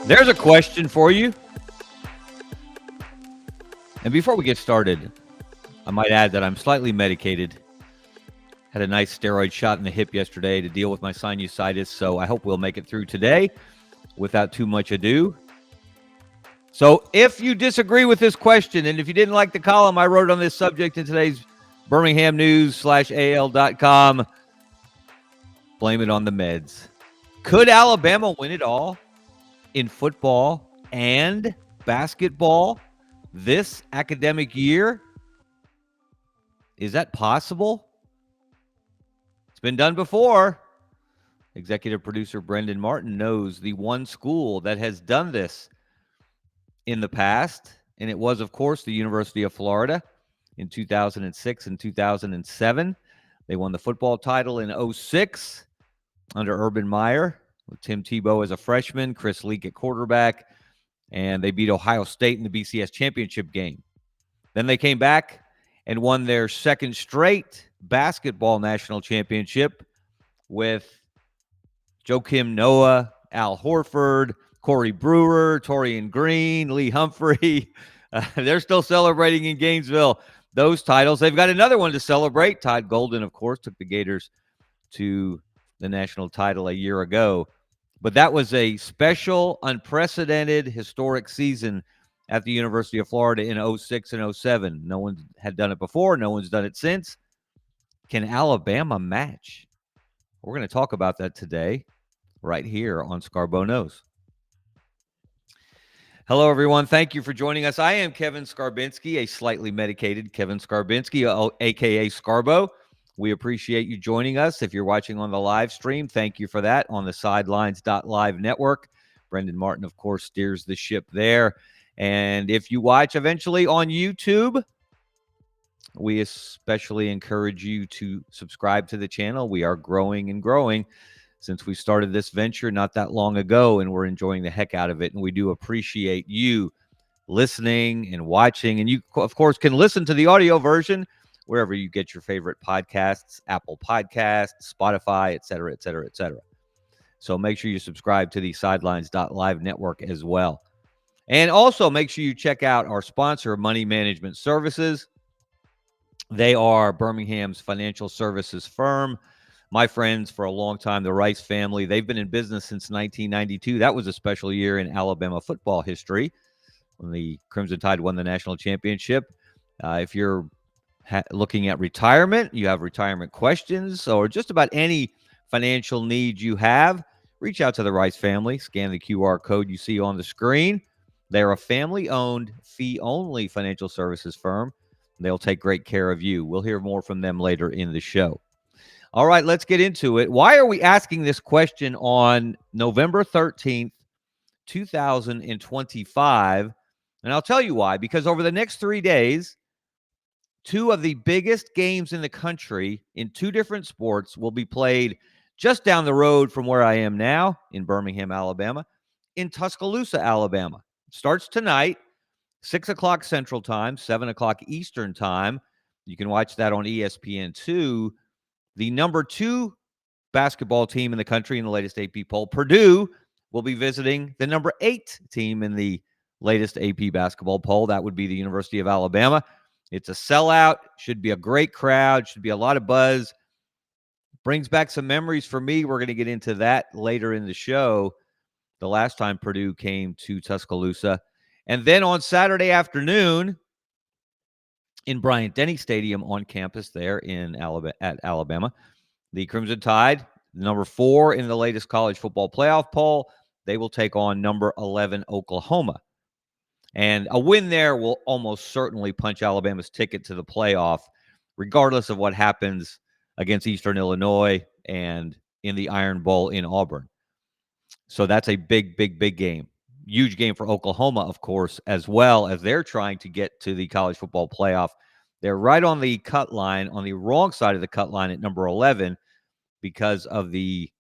There's a question for you. And before we get started, I might add that I'm slightly medicated. Had a nice steroid shot in the hip yesterday to deal with my sinusitis, so I hope we'll make it through today without too much ado. So if you disagree with this question, and if you didn't like the column I wrote on this subject in today's Birmingham News/AL.com, blame it on the meds. Could Alabama win it all in football and basketball this academic year? Is that possible? It's been done before. Executive producer Brendan Martin knows the one school that has done this in the past, and it was, of course, the University of Florida in 2006 and 2007. They won the football title in 2006 under Urban Meyer, with Tim Tebow as a freshman, Chris Leak at quarterback, and they beat Ohio State in the BCS championship game. Then they came back and won their second straight basketball national championship with Joakim Noah, Al Horford, Corey Brewer, Torian Green, Lee Humphrey. They're still celebrating in Gainesville those titles. They've got another one to celebrate. Todd Golden, of course, took the Gators to the national title a year ago. But that was a special, unprecedented, historic season at the University of Florida in 2006 and 2007. No one had done it before. No one's done it since. Can Alabama match? We're going to talk about that today, right here on ScarboKnows. Hello, everyone. Thank you for joining us. I am Kevin Skarbinski, a slightly medicated Kevin Skarbinski, a.k.a. Scarbo. We appreciate you joining us. If you're watching on the live stream, thank you for that on the Sidelines.live network. Brendan Martin, of course, steers the ship there. And if you watch eventually on YouTube, we especially encourage you to subscribe to the channel. We are growing and growing since we started this venture not that long ago, and we're enjoying the heck out of it. And we do appreciate you listening and watching. And you, of course, can listen to the audio version wherever you get your favorite podcasts, Apple Podcasts, Spotify, et cetera, et cetera, et cetera. So make sure you subscribe to the Sidelines.live network as well. And also make sure you check out our sponsor, Money Management Services. They are Birmingham's financial services firm. My friends for a long time, the Rice family, they've been in business since 1992. That was a special year in Alabama football history when the Crimson Tide won the national championship. If you're looking at retirement, you have retirement questions, or just about any financial need you have, reach out to the Rice family. Scan the QR code you see on the screen. They're a family-owned, fee-only financial services firm. They'll take great care of you. We'll hear more from them later in the show. All right, let's get into it. Why are we asking this question on November 13th, 2025? And I'll tell you why. Because over the next 3 days, two of the biggest games in the country in two different sports will be played just down the road from where I am now in Birmingham, Alabama, in Tuscaloosa, Alabama. It starts tonight, 6 o'clock Central Time, 7 o'clock Eastern Time. You can watch that on ESPN2. The number 2 basketball team in the country in the latest AP poll, Purdue, will be visiting the number 8 team in the latest AP basketball poll. That would be the University of Alabama. It's a sellout. Should be a great crowd. Should be a lot of buzz. Brings back some memories for me. We're going to get into that later in the show. The last time Purdue came to Tuscaloosa. And then on Saturday afternoon, in Bryant-Denny Stadium on campus there in Alabama, the Crimson Tide, number 4 in the latest college football playoff poll, they will take on number 11 Oklahoma. And a win there will almost certainly punch Alabama's ticket to the playoff, regardless of what happens against Eastern Illinois and in the Iron Bowl in Auburn. So that's a big, big, big game. Huge game for Oklahoma, of course, as well, as they're trying to get to the college football playoff. They're right on the cut line, on the wrong side of the cut line at number 11 because of the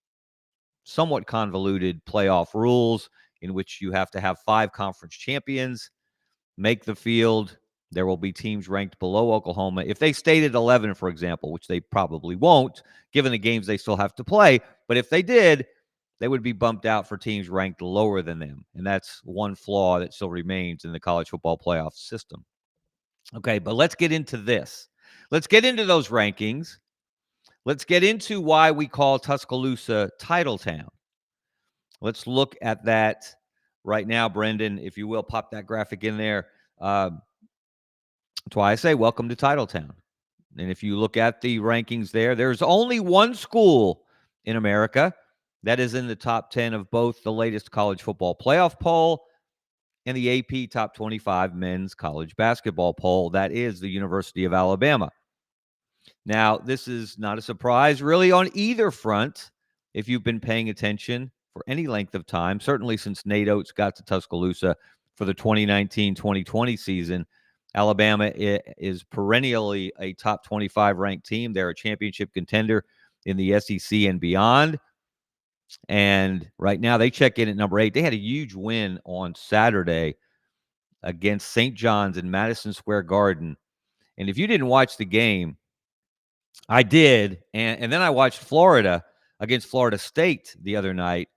somewhat convoluted playoff rules in which you have to have 5 conference champions make the field. There will be teams ranked below Oklahoma. If they stayed at 11, for example, which they probably won't, given the games they still have to play, but if they did, they would be bumped out for teams ranked lower than them. And that's one flaw that still remains in the college football playoff system. Okay, but let's get into this. Let's get into those rankings. Let's get into why we call Tuscaloosa Title Town. Let's look at that right now, Brendan. If you will, pop that graphic in there. That's why I say welcome to Titletown. And if you look at the rankings there's only one school in America that is in the top 10 of both the latest college football playoff poll and the AP Top 25 men's college basketball poll. That is the University of Alabama. Now, this is not a surprise really on either front if you've been paying attention for any length of time, certainly since Nate Oates got to Tuscaloosa for the 2019-2020 season. Alabama is perennially a top 25 ranked team. They're a championship contender in the SEC and beyond. And right now they check in at number 8. They had a huge win on Saturday against St. John's in Madison Square Garden. And if you didn't watch the game, I did. And then I watched Florida against Florida State the other night.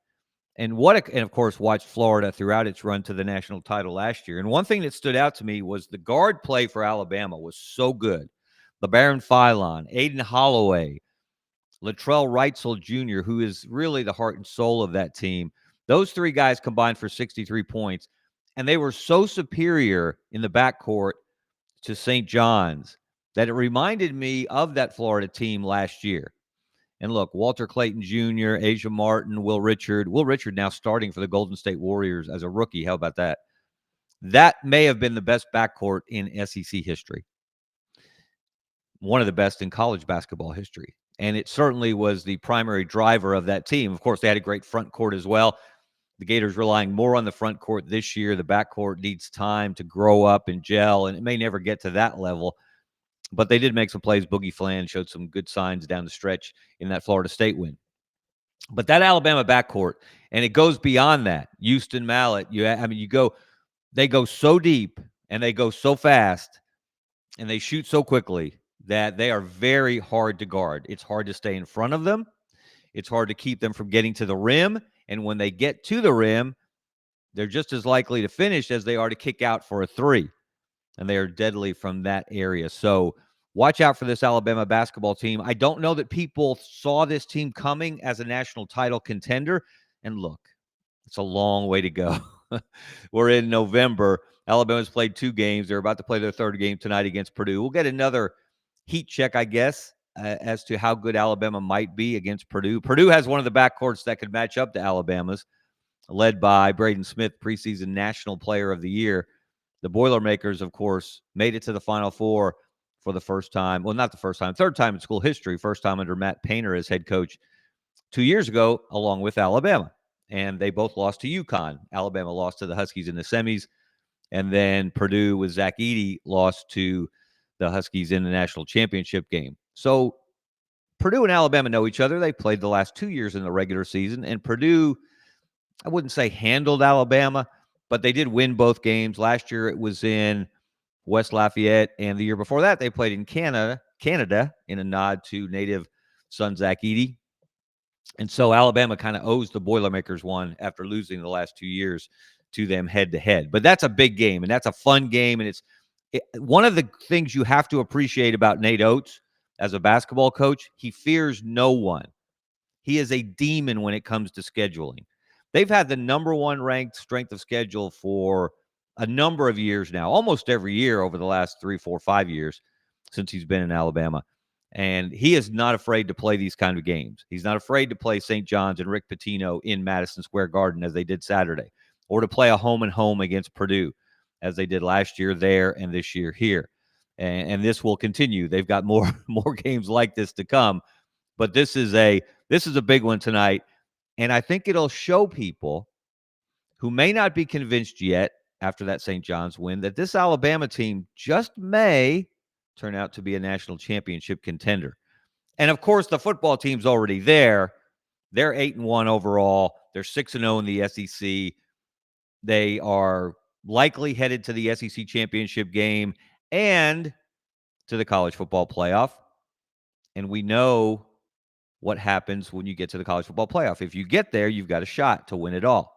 And of course, watched Florida throughout its run to the national title last year. And one thing that stood out to me was the guard play for Alabama was so good. LeBaron Philon, Aiden Holloway, Latrell Wrightsell Jr., who is really the heart and soul of that team. Those three guys combined for 63 points. And they were so superior in the backcourt to St. John's that it reminded me of that Florida team last year. And look, Walter Clayton Jr., Asia Martin, Will Richard now starting for the Golden State Warriors as a rookie. How about that? That may have been the best backcourt in SEC history. One of the best in college basketball history. And it certainly was the primary driver of that team. Of course, they had a great front court as well. The Gators relying more on the front court this year. The backcourt needs time to grow up and gel, and it may never get to that level. But they did make some plays. Boogie Flan showed some good signs down the stretch in that Florida State win. But that Alabama backcourt, and it goes beyond that. Houston Mallett, they go so deep and they go so fast and they shoot so quickly that they are very hard to guard. It's hard to stay in front of them. It's hard to keep them from getting to the rim. And when they get to the rim, they're just as likely to finish as they are to kick out for a three. And they are deadly from that area. So watch out for this Alabama basketball team. I don't know that people saw this team coming as a national title contender. And look, it's a long way to go. We're in November. Alabama's played 2 games. They're about to play their 3rd game tonight against Purdue. We'll get another heat check, I guess, as to how good Alabama might be against Purdue. Purdue has one of the backcourts that could match up to Alabama's, led by Braden Smith, preseason National Player of the Year. The Boilermakers, of course, made it to the Final Four for the first time. Well, not the first time, 3rd time in school history, first time under Matt Painter as head coach 2 years ago, along with Alabama. And they both lost to UConn. Alabama lost to the Huskies in the semis. And then Purdue with Zach Edey lost to the Huskies in the national championship game. So Purdue and Alabama know each other. They played the last 2 years in the regular season. And Purdue, I wouldn't say handled Alabama, but they did win both games. Last year it was in West Lafayette, and the year before that they played in Canada in a nod to native son Zach Edey. And so Alabama kind of owes the Boilermakers one after losing the last 2 years to them head-to-head. But that's a big game, and that's a fun game, and one of the things you have to appreciate about Nate Oates as a basketball coach, he fears no one. He is a demon when it comes to scheduling. They've had the number 1 ranked strength of schedule for a number of years now, almost every year over the last 3, 4, 5 years since he's been in Alabama. And he is not afraid to play these kind of games. He's not afraid to play St. John's and Rick Pitino in Madison Square Garden as they did Saturday, or to play a home-and-home against Purdue as they did last year there and this year here. And this will continue. They've got more games like this to come. But this is a big one tonight. And I think it'll show people who may not be convinced yet after that St. John's win that this Alabama team just may turn out to be a national championship contender. And of course, the football team's already there. They're 8-1 overall. They're 6-0 in the SEC. They are likely headed to the SEC championship game and to the college football playoff. And we know what happens when you get to the college football playoff. If you get there, you've got a shot to win it all.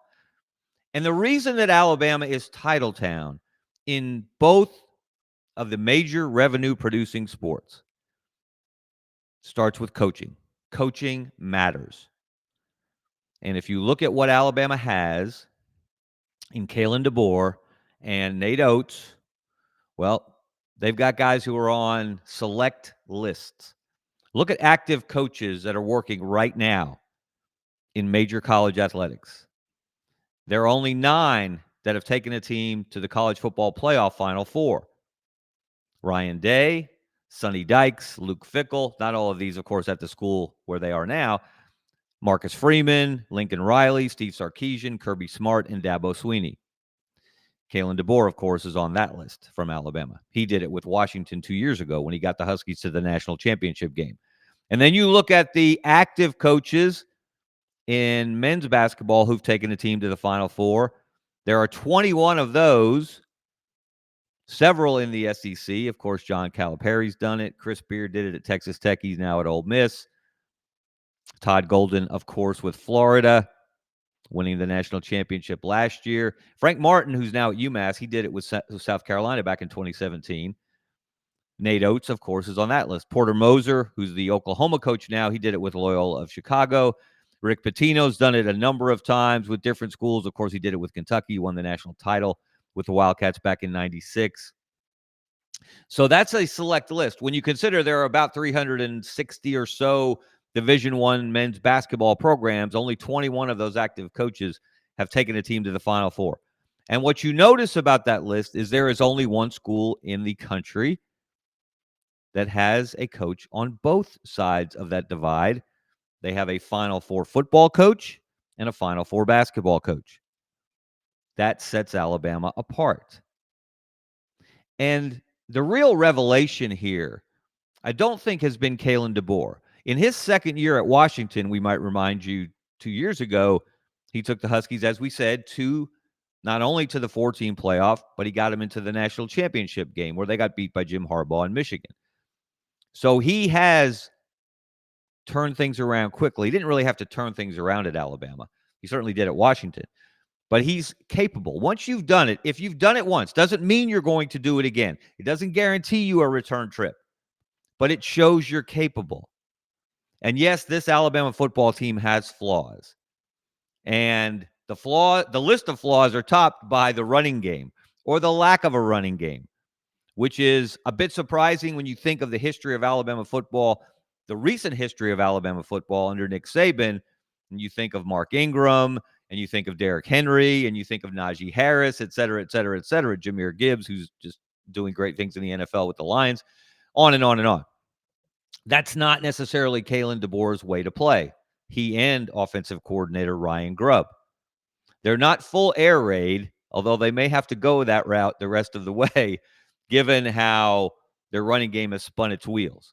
And the reason that Alabama is title town in both of the major revenue-producing sports starts with coaching. Coaching matters. And if you look at what Alabama has in Kalen DeBoer and Nate Oates, well, they've got guys who are on select lists. Look at active coaches that are working right now in major college athletics. There are only 9 that have taken a team to the college football playoff Final Four. Ryan Day, Sonny Dykes, Luke Fickell, not all of these, of course, at the school where they are now. Marcus Freeman, Lincoln Riley, Steve Sarkisian, Kirby Smart, and Dabo Swinney. Kalen DeBoer, of course, is on that list from Alabama. He did it with Washington 2 years ago when he got the Huskies to the national championship game. And then you look at the active coaches in men's basketball who've taken a team to the Final Four. There are 21 of those, several in the SEC. Of course, John Calipari's done it. Chris Beard did it at Texas Tech. He's now at Ole Miss. Todd Golden, of course, with Florida, winning the national championship last year. Frank Martin, who's now at UMass, he did it with South Carolina back in 2017. Nate Oates, of course, is on that list. Porter Moser, who's the Oklahoma coach now, he did it with Loyola of Chicago. Rick Pitino's done it a number of times with different schools. Of course, he did it with Kentucky, won the national title with the Wildcats back in 96. So that's a select list. When you consider there are about 360 or so Division I men's basketball programs, only 21 of those active coaches have taken a team to the Final Four. And what you notice about that list is there is only one school in the country that has a coach on both sides of that divide. They have a Final Four football coach and a Final Four basketball coach. That sets Alabama apart. And the real revelation here, I don't think, has been Kalen DeBoer. In his second year at Washington, we might remind you, 2 years ago, he took the Huskies, as we said, to not only to the 4-team playoff, but he got them into the national championship game where they got beat by Jim Harbaugh in Michigan. So he has turned things around quickly. He didn't really have to turn things around at Alabama. He certainly did at Washington. But he's capable. Once you've done it, if you've done it once, doesn't mean you're going to do it again. It doesn't guarantee you a return trip, but it shows you're capable. And yes, this Alabama football team has flaws. And the list of flaws are topped by the running game or the lack of a running game, which is a bit surprising when you think of the history of Alabama football, the recent history of Alabama football under Nick Saban, and you think of Mark Ingram, and you think of Derrick Henry, and you think of Najee Harris, et cetera, et cetera, et cetera, Jahmyr Gibbs, who's just doing great things in the NFL with the Lions, on and on and on. That's not necessarily Kalen DeBoer's way to play. He and offensive coordinator Ryan Grubb. They're not full air raid, although they may have to go that route the rest of the way, given how their running game has spun its wheels.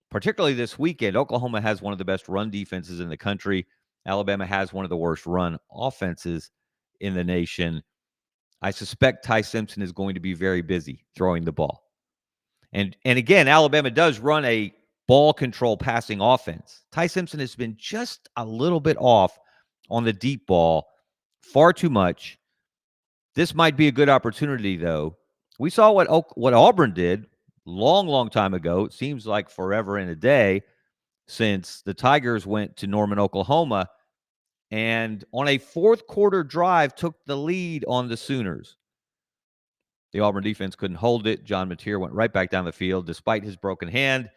Particularly this weekend, Oklahoma has one of the best run defenses in the country. Alabama has one of the worst run offenses in the nation. I suspect Ty Simpson is going to be very busy throwing the ball. And again, Alabama does run a ball control passing offense. Ty Simpson has been just a little bit off on the deep ball, far too much. This might be a good opportunity, though. We saw what Auburn did long time ago. It seems like forever and a day since the Tigers went to Norman, Oklahoma, and on a fourth quarter drive took the lead on the Sooners. The Auburn defense couldn't hold it. John Mateer went right back down the field despite his broken hand,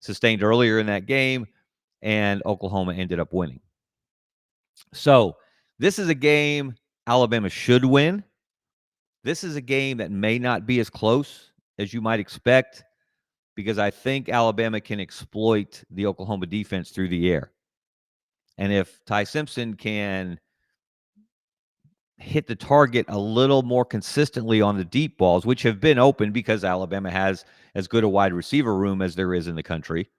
sustained earlier in that game, and Oklahoma ended up winning. So this is a game Alabama should win. This is a game that may not be as close as you might expect because I think Alabama can exploit the Oklahoma defense through the air. And if Ty Simpson can hit the target a little more consistently on the deep balls, which have been open because Alabama has as good a wide receiver room as there is in the country,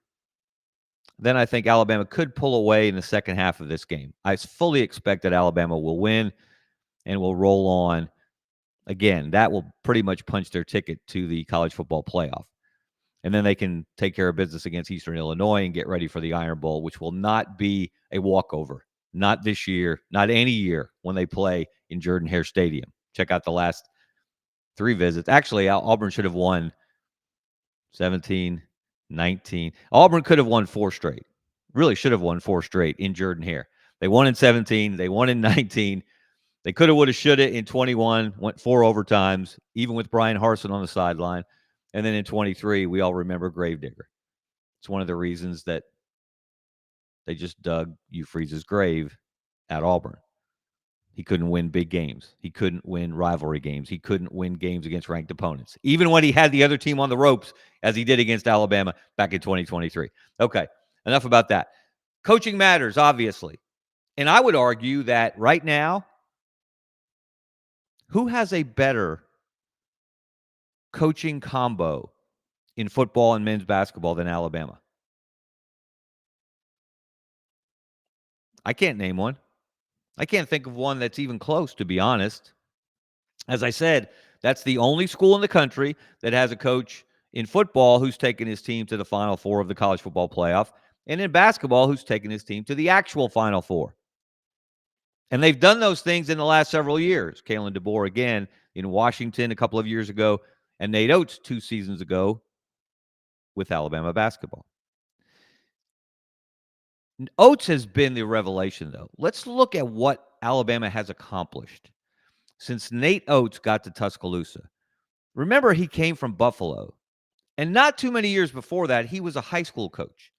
then I think Alabama could pull away in the second half of this game. I fully expect that Alabama will win and will roll on. Again, that will pretty much punch their ticket to the college football playoff. And then they can take care of business against Eastern Illinois and get ready for the Iron Bowl, which will not be a walkover. Not this year, not any year when they play in Jordan-Hare Stadium. Check out the last 3 visits. Actually, Auburn should have won 17, 19. Auburn could have won 4 straight. Really should have won 4 straight in Jordan-Hare. They won in 17. They won in 19. They coulda, woulda, shoulda in 21, went 4 overtimes, even with Brian Harsin on the sideline. And then in 23, we all remember Gravedigger. It's one of the reasons that they just dug Hugh Freeze's grave at Auburn. He couldn't win big games. He couldn't win rivalry games. He couldn't win games against ranked opponents, even when he had the other team on the ropes, as he did against Alabama back in 2023. Okay, enough about that. Coaching matters, obviously. And I would argue that right now, who has a better coaching combo in football and men's basketball than Alabama? I can't name one. I can't think of one that's even close, to be honest. As I said, that's the only school in the country that has a coach in football who's taken his team to the Final Four of the college football playoff, and in basketball who's taken his team to the actual Final Four. And they've done those things in the last several years. Kalen DeBoer again in Washington a couple of years ago, and Nate Oates 2 seasons ago with Alabama basketball. Oates has been the revelation, though. Let's look at what Alabama has accomplished since Nate Oates got to Tuscaloosa. Remember, he came from Buffalo. And not too many years before that, he was a high school coach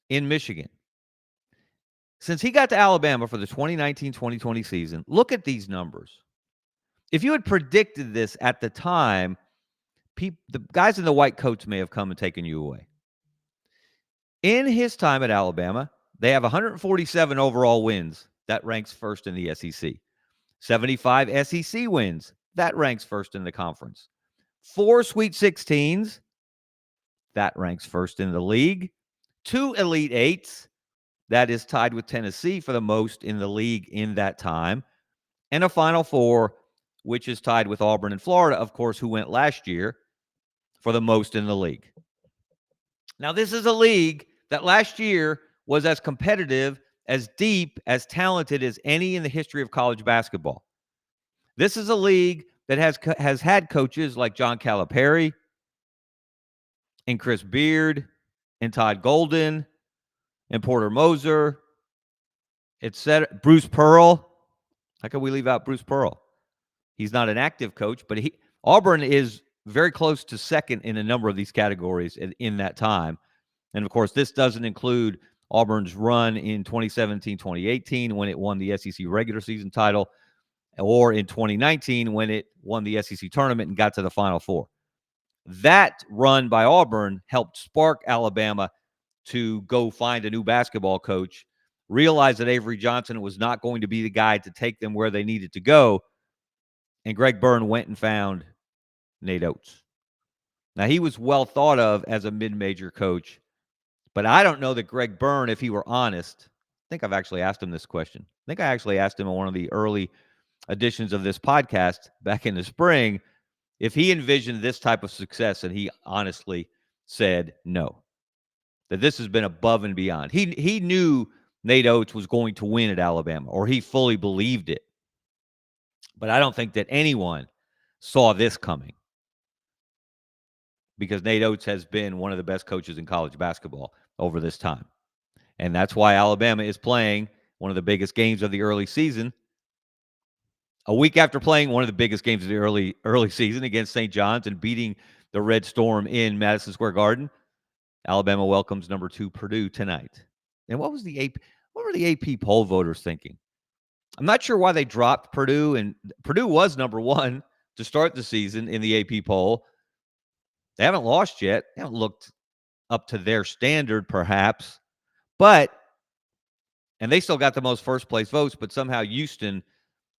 in Michigan. Since he got to Alabama for the 2019-2020 season, look at these numbers. If you had predicted this at the time, the guys in the white coats may have come and taken you away. In his time at Alabama, they have 147 overall wins. That ranks first in the SEC. 75 SEC wins. That ranks first in the conference. 4 Sweet 16s. That ranks first in the league. 2 Elite Eights. That is tied with Tennessee for the most in the league in that time. And a Final Four, which is tied with Auburn and Florida, of course, who went last year for the most in the league. Now, this is a league that last year was as competitive, as deep, as talented as any in the history of college basketball. This is a league that has had coaches like John Calipari and Chris Beard and Todd Golden and Porter Moser, etc. Bruce Pearl. How can we leave out Bruce Pearl? He's not an active coach, but Auburn is very close to second in a number of these categories in that time. And, of course, this doesn't include Auburn's run in 2017-2018 when it won the SEC regular season title, or in 2019 when it won the SEC tournament and got to the Final Four. That run by Auburn helped spark Alabama to go find a new basketball coach, realize that Avery Johnson was not going to be the guy to take them where they needed to go, and Greg Byrne went and found Nate Oates. Now, he was well thought of as a mid-major coach, but I don't know that Greg Byrne, if he were honest, I think I've actually asked him this question. I think I actually asked him in one of the early editions of this podcast back in the spring if he envisioned this type of success, and he honestly said no, that this has been above and beyond. He knew Nate Oates was going to win at Alabama, or he fully believed it. But I don't think that anyone saw this coming, because Nate Oates has been one of the best coaches in college basketball over this time. And that's why Alabama is playing one of the biggest games of the early season. A week after playing one of the biggest games of the early season against St. John's and beating the Red Storm in Madison Square Garden, Alabama welcomes number 2 Purdue tonight. And what were the AP poll voters thinking? I'm not sure why they dropped Purdue, and Purdue was number 1 to start the season in the AP poll. They haven't lost yet. They haven't looked up to their standard, perhaps. And they still got the most first-place votes, but somehow Houston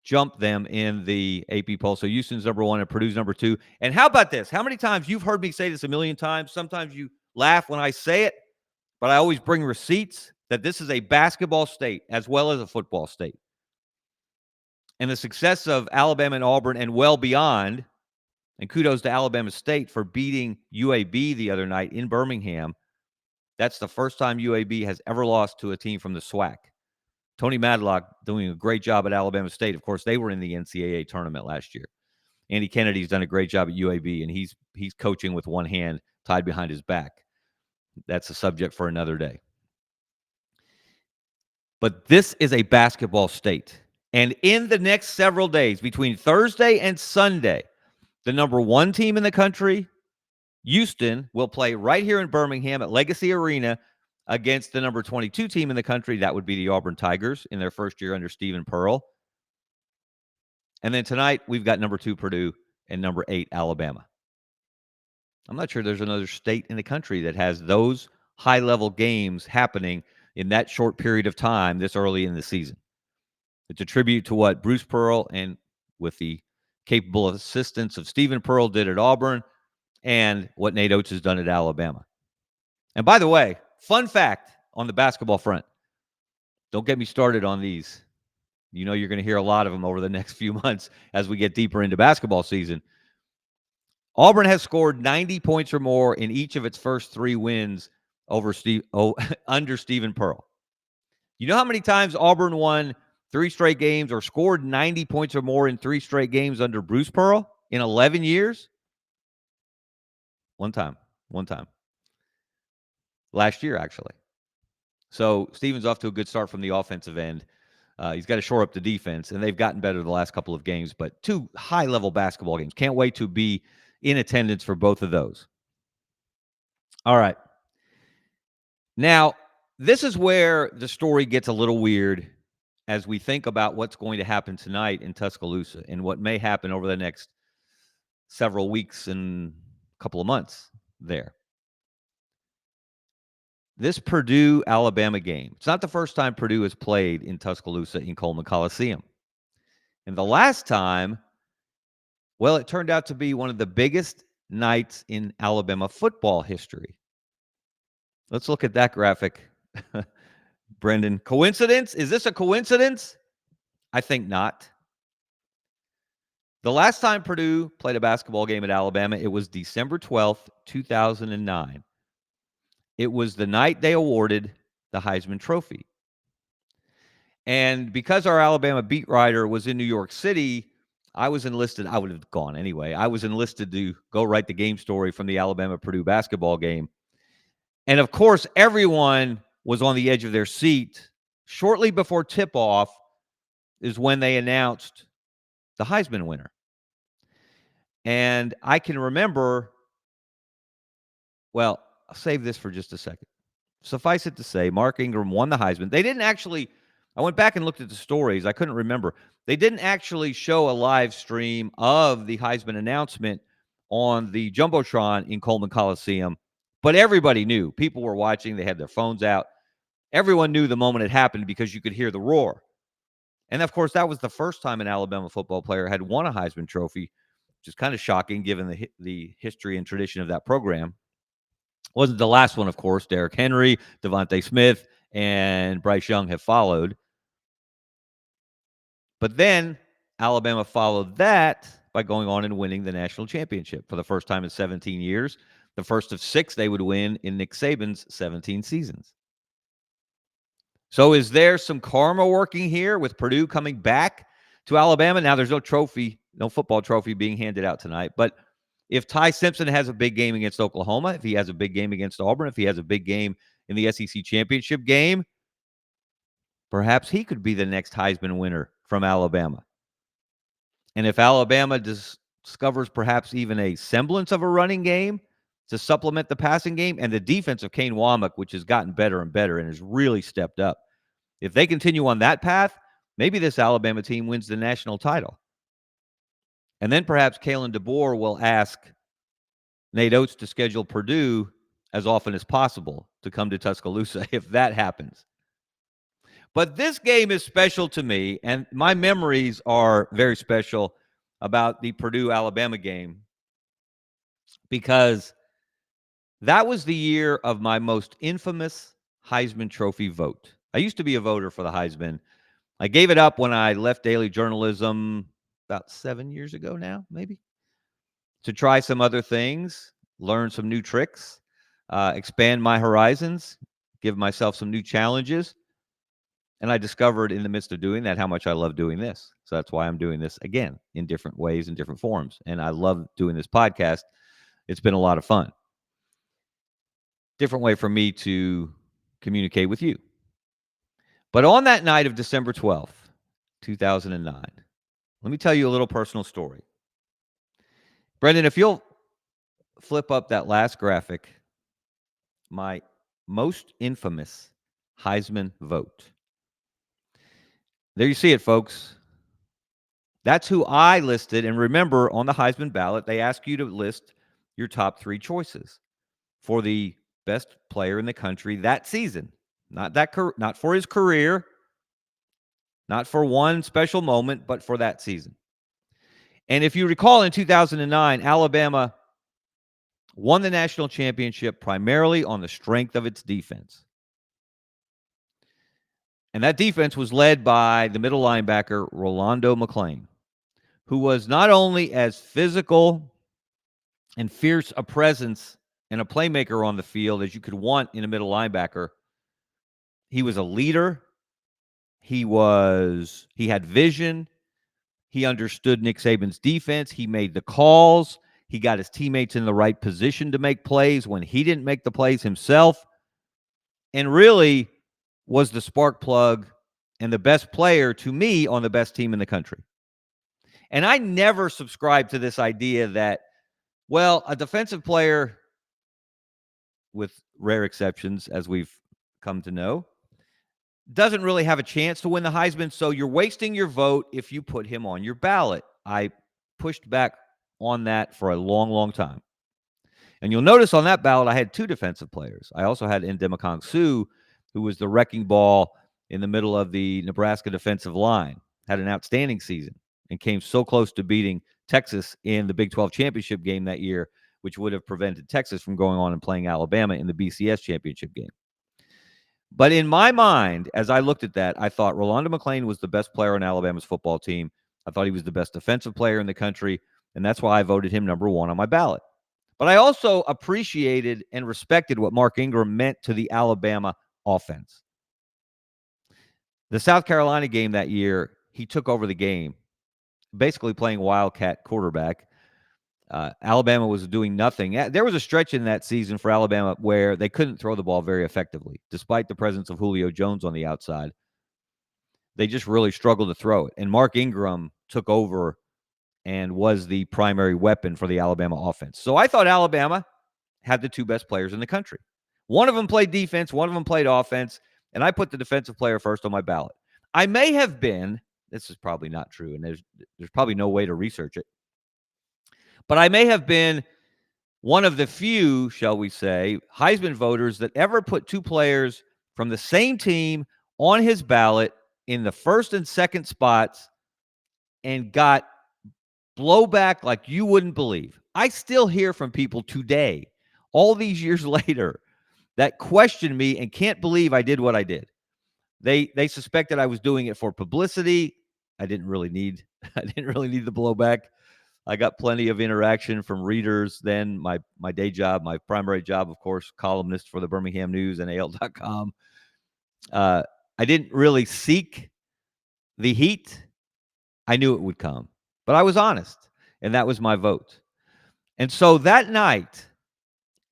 jumped them in the AP poll. So Houston's number 1 and Purdue's number 2. And how about this? How many times you've heard me say this a million times? Sometimes you laugh when I say it, but I always bring receipts that this is a basketball state as well as a football state. And the success of Alabama and Auburn and well beyond And kudos to Alabama State for beating UAB the other night in Birmingham. That's the first time UAB has ever lost to a team from the SWAC. Tony Madlock doing a great job at Alabama State. Of course, they were in the NCAA tournament last year. Andy Kennedy's done a great job at UAB, and he's coaching with one hand tied behind his back. That's a subject for another day. But this is a basketball state. And in the next several days, between Thursday and Sunday, the number one team in the country, Houston, will play right here in Birmingham at Legacy Arena against the number 22 team in the country. That would be the Auburn Tigers in their first year under Stephen Pearl. And then tonight, we've got number 2 Purdue and number 8 Alabama. I'm not sure there's another state in the country that has those high-level games happening in that short period of time this early in the season. It's a tribute to what Bruce Pearl and with the capable assistance of Stephen Pearl did at Auburn and what Nate Oates has done at Alabama. And by the way, fun fact on the basketball front. Don't get me started on these. You know you're going to hear a lot of them over the next few months as we get deeper into basketball season. Auburn has scored 90 points or more in each of its first 3 wins under Stephen Pearl. You know how many times Auburn won 3 straight games or scored 90 points or more in 3 straight games under Bruce Pearl in 11 years? One time. Last year, actually. So Stephen's off to a good start from the offensive end. He's got to shore up the defense, and they've gotten better the last couple of games, but 2 high-level basketball games. Can't wait to be in attendance for both of those. All right. Now, this is where the story gets a little weird as we think about what's going to happen tonight in Tuscaloosa and what may happen over the next several weeks and a couple of months there. This Purdue-Alabama game, it's not the first time Purdue has played in Tuscaloosa in Coleman Coliseum. And the last time, well, it turned out to be one of the biggest nights in Alabama football history. Let's look at that graphic. Brendan, coincidence? Is this a coincidence? I think not. The last time Purdue played a basketball game at Alabama, it was December 12th, 2009. It was the night they awarded the Heisman Trophy. And because our Alabama beat writer was in New York City, I was enlisted. I would have gone anyway. I was enlisted to go write the game story from the Alabama-Purdue basketball game. And, of course, everyone was on the edge of their seat. Shortly before tip-off is when they announced the Heisman winner. And I can remember, well, I'll save this for just a second. Suffice it to say, Mark Ingram won the Heisman. They didn't actually, I went back and looked at the stories. I couldn't remember. They didn't actually show a live stream of the Heisman announcement on the Jumbotron in Coleman Coliseum. But everybody knew. People were watching. They had their phones out. Everyone knew the moment it happened because you could hear the roar. And, of course, that was the first time an Alabama football player had won a Heisman Trophy, which is kind of shocking given the history and tradition of that program. Wasn't the last one, of course. Derrick Henry, Devontae Smith, and Bryce Young have followed. But then Alabama followed that by going on and winning the national championship for the first time in 17 years. The first of 6 they would win in Nick Saban's 17 seasons. So is there some karma working here with Purdue coming back to Alabama? Now there's no trophy, no football trophy being handed out tonight. But if Ty Simpson has a big game against Oklahoma, if he has a big game against Auburn, if he has a big game in the SEC championship game, perhaps he could be the next Heisman winner from Alabama. And if Alabama discovers perhaps even a semblance of a running game to supplement the passing game and the defense of Kane Womack, which has gotten better and better and has really stepped up, if they continue on that path, maybe this Alabama team wins the national title. And then perhaps Kalen DeBoer will ask Nate Oates to schedule Purdue as often as possible to come to Tuscaloosa if that happens. But this game is special to me, and my memories are very special about the Purdue-Alabama game because that was the year of my most infamous Heisman Trophy vote. I used to be a voter for the Heisman. I gave it up when I left daily journalism about 7 years ago now, maybe. to try some other things, learn some new tricks, expand my horizons, give myself some new challenges. And I discovered in the midst of doing that how much I love doing this. So that's why I'm doing this again in different ways and different forms. And I love doing this podcast. It's been a lot of fun. Different way for me to communicate with you. But on that night of December 12th, 2009, let me tell you a little personal story. Brendan, if you'll flip up that last graphic, my most infamous Heisman vote. There you see it, folks. That's who I listed. And remember, on the Heisman ballot, they ask you to list your top 3 choices for the best player in the country that season. Not for his career, not for one special moment, but for that season. And if you recall, in 2009, Alabama won the national championship primarily on the strength of its defense. And that defense was led by the middle linebacker, Rolando McClain, who was not only as physical and fierce a presence and a playmaker on the field as you could want in a middle linebacker, he was a leader. He had vision. He understood Nick Saban's defense. He made the calls. He got his teammates in the right position to make plays when he didn't make the plays himself, and really was the spark plug and the best player to me on the best team in the country. And I never subscribed to this idea that, well, a defensive player, with rare exceptions, as we've come to know, doesn't really have a chance to win the Heisman, so you're wasting your vote if you put him on your ballot. I pushed back on that for a long, long time. And you'll notice on that ballot, I had 2 defensive players. I also had Ndamukong Suh, who was the wrecking ball in the middle of the Nebraska defensive line, had an outstanding season and came so close to beating Texas in the Big 12 championship game that year, which would have prevented Texas from going on and playing Alabama in the BCS championship game. But in my mind, as I looked at that, I thought Rolando McClain was the best player on Alabama's football team. I thought he was the best defensive player in the country, and that's why I voted him number 1 on my ballot. But I also appreciated and respected what Mark Ingram meant to the Alabama offense. The South Carolina game that year, he took over the game, basically playing Wildcat quarterback. Alabama was doing nothing. There was a stretch in that season for Alabama where they couldn't throw the ball very effectively, despite the presence of Julio Jones on the outside. They just really struggled to throw it. And Mark Ingram took over and was the primary weapon for the Alabama offense. So I thought Alabama had the 2 best players in the country. One of them played defense, one of them played offense, and I put the defensive player first on my ballot. I may have been, this is probably not true, and there's probably no way to research it, but I may have been one of the few, shall we say, Heisman voters that ever put 2 players from the same team on his ballot in the first and second spots and got blowback like you wouldn't believe. I still hear from people today, all these years later, that question me and can't believe I did what I did. They suspected I was doing it for publicity. I didn't really need the blowback. I got plenty of interaction from readers then. My day job, my primary job, of course, columnist for the Birmingham News and AL.com. I didn't really seek the heat. I knew it would come, but I was honest, and that was my vote. And so that night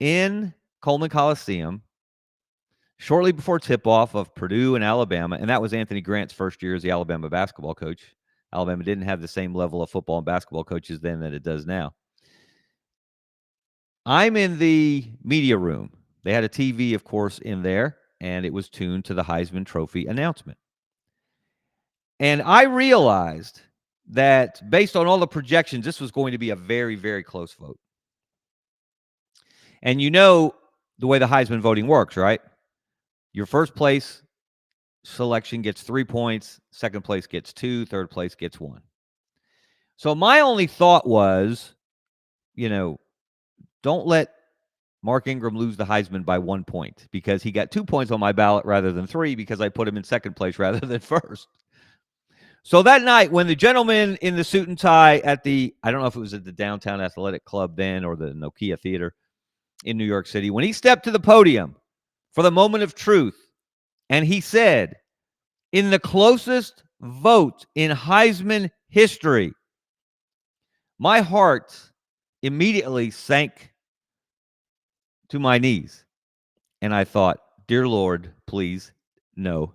in Coleman Coliseum, shortly before tip-off of Purdue and Alabama, and that was Anthony Grant's first year as the Alabama basketball coach. Alabama didn't have the same level of football and basketball coaches then that it does now. I'm in the media room. They had a TV, of course, in there, and it was tuned to the Heisman Trophy announcement. And I realized that based on all the projections, this was going to be a very, very close vote. And you know the way the Heisman voting works, right? Your first place selection gets 3 points, second place gets 2, third place gets 1. So my only thought was, don't let Mark Ingram lose the Heisman by 1 point, because he got 2 points on my ballot rather than 3 because I put him in second place rather than first. So that night, when the gentleman in the suit and tie at I don't know if it was at the Downtown Athletic Club then or the Nokia Theater in New York City, when he stepped to the podium for the moment of truth, and he said, in the closest vote in Heisman history, my heart immediately sank to my knees. And I thought, dear Lord, please, no.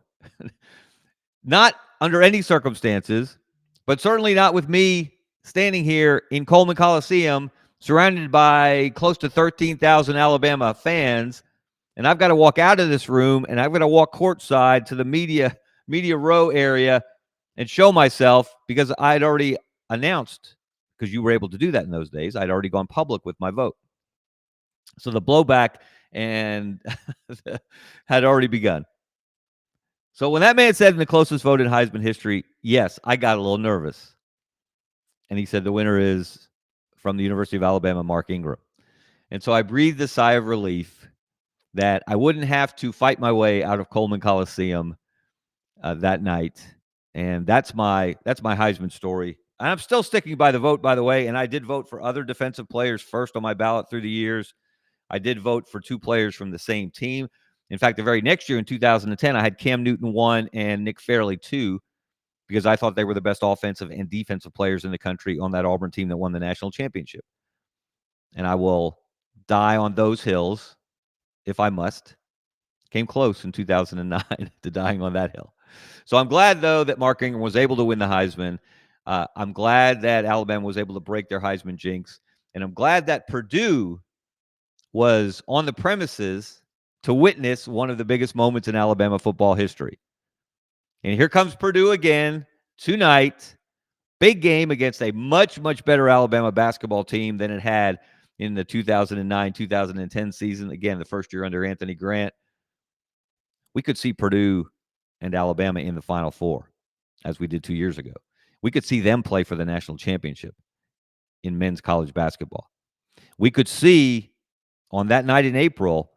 Not under any circumstances, but certainly not with me standing here in Coleman Coliseum, surrounded by close to 13,000 Alabama fans, and I've got to walk out of this room, and I've got to walk courtside to the media row area and show myself, because I'd already announced, because you were able to do that in those days, I'd already gone public with my vote. So the blowback and had already begun. So when that man said in the closest vote in Heisman history, yes, I got a little nervous. And he said the winner is from the University of Alabama, Mark Ingram. And so I breathed a sigh of relief that I wouldn't have to fight my way out of Coleman Coliseum that night. And that's my Heisman story. And I'm still sticking by the vote, by the way. And I did vote for other defensive players first on my ballot through the years. I did vote for two players from the same team. In fact, the very next year in 2010, I had Cam Newton 1 and Nick Fairley 2 because I thought they were the best offensive and defensive players in the country on that Auburn team that won the national championship. And I will die on those hills if I must. Came close in 2009 to dying on that hill. So I'm glad, though, that Mark Ingram was able to win the Heisman. I'm glad that Alabama was able to break their Heisman jinx. And I'm glad that Purdue was on the premises to witness one of the biggest moments in Alabama football history. And here comes Purdue again tonight. Big game against a much, much better Alabama basketball team than it had in the 2009-2010 season. Again, the first year under Anthony Grant. We could see Purdue and Alabama in the Final Four, as we did 2 years ago. We could see them play for the national championship in men's college basketball. We could see, on that night in April,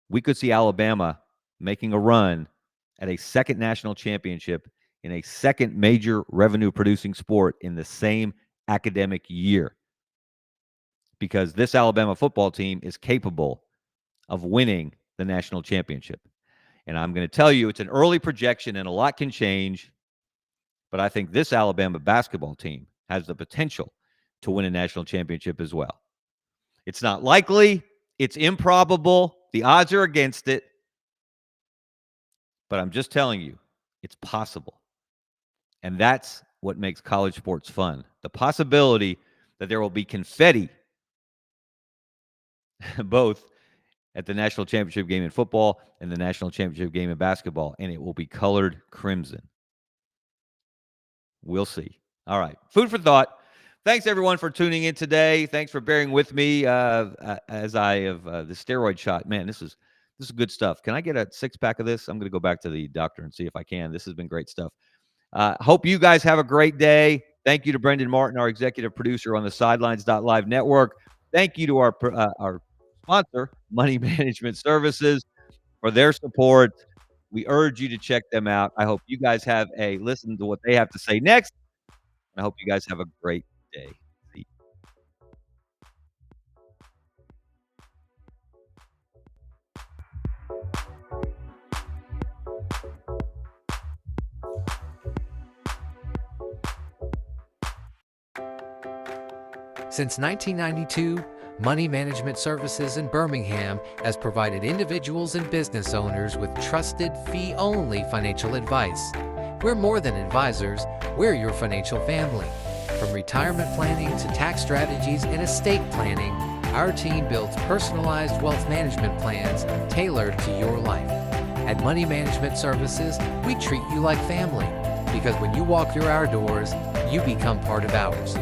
we could see Alabama making a run at a second national championship in a second major revenue-producing sport in the same academic year, because this Alabama football team is capable of winning the national championship. And I'm going to tell you, it's an early projection and a lot can change, but I think this Alabama basketball team has the potential to win a national championship as well. It's not likely. It's improbable. The odds are against it. But I'm just telling you, it's possible. And that's what makes college sports fun. The possibility that there will be confetti both at the national championship game in football and the national championship game in basketball, and it will be colored crimson. We'll see. All right. Food for thought. Thanks, everyone, for tuning in today. Thanks for bearing with me as I have the steroid shot. Man, this is good stuff. Can I get a 6-pack of this? I'm going to go back to the doctor and see if I can. This has been great stuff. Hope you guys have a great day. Thank you to Brendan Martin, our executive producer on the Sidelines.live network. Thank you to our sponsor, Money Management Services, for their support. We urge you to check them out. I hope you guys have a listen to what they have to say next. I hope you guys have a great day. See you. Since 1992, Money Management Services in Birmingham has provided individuals and business owners with trusted, fee-only financial advice. We're more than advisors, we're your financial family. From retirement planning to tax strategies and estate planning, our team builds personalized wealth management plans tailored to your life. At Money Management Services, we treat you like family, because when you walk through our doors, you become part of ours.